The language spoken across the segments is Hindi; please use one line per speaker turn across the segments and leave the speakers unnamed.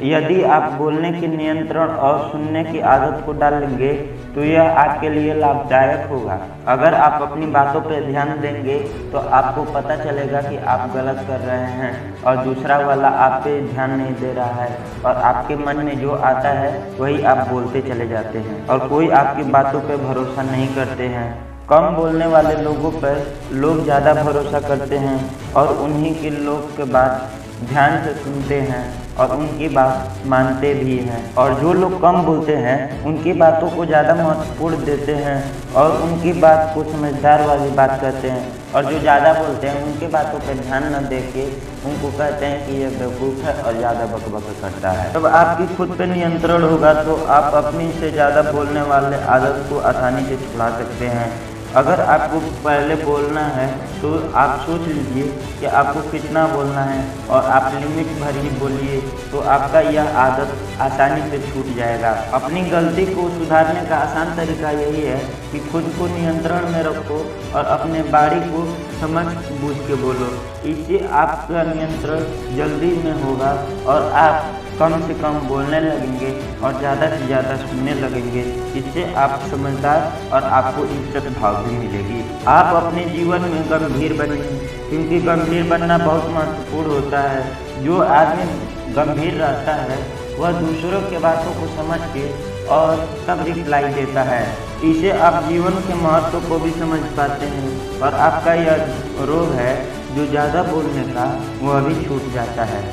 यदि आप बोलने के नियंत्रण और सुनने की आदत को डालेंगे तो यह आपके लिए लाभदायक होगा। अगर आप अपनी बातों पर ध्यान देंगे तो आपको पता चलेगा कि आप गलत कर रहे हैं और दूसरा वाला आप पे ध्यान नहीं दे रहा है और आपके मन में जो आता है वही आप बोलते चले जाते हैं और कोई आपकी बातों पर भरोसा नहीं करते हैं। कम बोलने वाले लोगों पर लोग ज़्यादा भरोसा करते हैं और उन्हीं के लोग के बात ध्यान से सुनते हैं और उनकी बात मानते भी हैं। और जो लोग कम बोलते हैं उनकी बातों को ज़्यादा महत्वपूर्ण देते हैं और उनकी बात को समझदार वाली बात करते हैं। और जो ज़्यादा बोलते हैं उनकी बातों पर ध्यान न दे के उनको कहते हैं कि यह बेवकूफ़ है और ज़्यादा बकबक करता है। जब आपकी खुद पर नियंत्रण होगा तो आप अपनी से ज़्यादा बोलने वाले आदत को आसानी से छुड़ा सकते हैं। अगर आपको पहले बोलना है तो आप सोच लीजिए कि आपको कितना बोलना है और आप लिमिट भर ही बोलिए तो आपका यह आदत आसानी से छूट जाएगा। अपनी गलती को सुधारने का आसान तरीका यही है कि खुद को नियंत्रण में रखो और अपने बारी को समझ बूझ के बोलो। इससे आपका नियंत्रण जल्दी में होगा और आप कम से कम बोलने लगेंगे और ज़्यादा से ज़्यादा सुनने लगेंगे। इससे आप समझदार और आपको इज्जत भाव भी मिलेगी। आप अपने जीवन में गंभीर बनेंगे क्योंकि गंभीर बनना बहुत महत्वपूर्ण होता है। जो आदमी गंभीर रहता है वह दूसरों के बातों को समझ के और तब रिप्लाई देता है। इससे आप जीवन के महत्व को भी समझ पाते हैं और आपका यह रोग है जो ज़्यादा बोलने का वह भी छूट जाता है।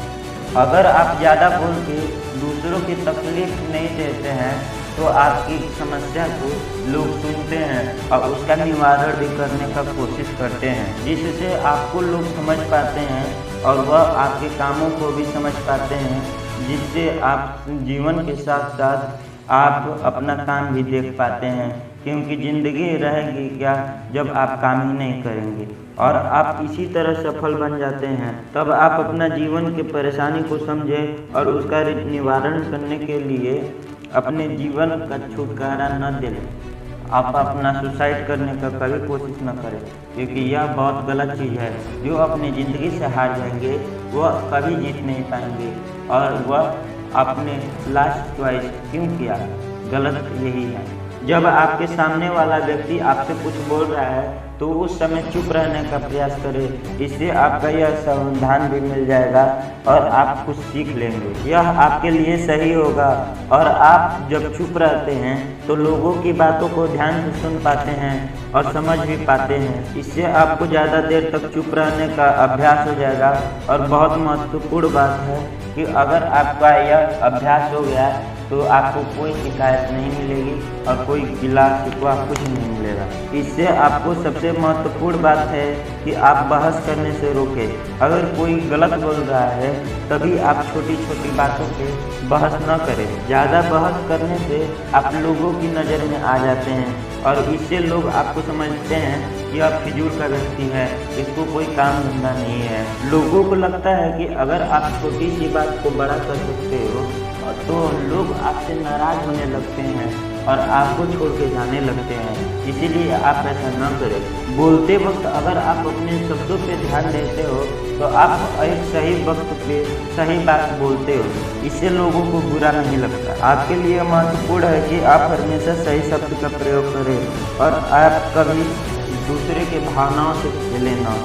अगर आप ज़्यादा बोल के दूसरों की तकलीफ नहीं देते हैं तो आपकी समस्या को लोग सुनते हैं और उसका निवारण भी करने का कोशिश करते हैं, जिससे आपको लोग समझ पाते हैं और वह आपके कामों को भी समझ पाते हैं, जिससे आप जीवन के साथ साथ आप अपना काम भी देख पाते हैं। क्योंकि ज़िंदगी रहेगी क्या जब आप काम ही नहीं करेंगे और आप इसी तरह सफल बन जाते हैं। तब आप अपना जीवन की परेशानी को समझें और उसका निवारण करने के लिए अपने जीवन का छुटकारा न दें। आप अपना सुसाइड करने का कभी कोशिश न करें क्योंकि यह बहुत गलत चीज़ है। जो अपनी ज़िंदगी से हार जाएंगे वह कभी जीत नहीं पाएंगे और वह अपने लास्ट चॉइस क्यों किया, गलत यही है। जब आपके सामने वाला व्यक्ति आपसे कुछ बोल रहा है तो उस समय चुप रहने का प्रयास करें। इससे आपका यह समाधान भी मिल जाएगा और आप कुछ सीख लेंगे। यह आपके लिए सही होगा और आप जब चुप रहते हैं तो लोगों की बातों को ध्यान से सुन पाते हैं और समझ भी पाते हैं। इससे आपको ज़्यादा देर तक चुप रहने का अभ्यास हो जाएगा। और बहुत महत्वपूर्ण बात है कि अगर आपका यह अभ्यास हो गया तो आपको कोई शिकायत नहीं मिलेगी और कोई गिला शिकवा कुछ नहीं मिलेगा। इससे आपको सबसे महत्वपूर्ण बात है कि आप बहस करने से रोकें। अगर कोई गलत बोल रहा है तभी आप छोटी छोटी बातों पे बहस न करें। ज़्यादा बहस करने से आप लोगों की नज़र में आ जाते हैं और इससे लोग आपको समझते हैं कि आप फिजूल का व्यक्ति है, इसको कोई काम धंधा नहीं है। लोगों को लगता है कि अगर आप छोटी सी बात को बड़ा कर सकते हो तो लोग आपसे नाराज़ होने लगते हैं और आपको छोड़ के जाने लगते हैं। इसीलिए आप ऐसा न करें। बोलते वक्त अगर आप अपने शब्दों पे ध्यान देते हो तो आप एक सही वक्त पे सही बात बोलते हो। इससे लोगों को बुरा नहीं लगता। आपके लिए महत्वपूर्ण है कि आप हमेशा सही शब्द का प्रयोग करें और आप कभी दूसरे के भावनाओं से खेलें ना।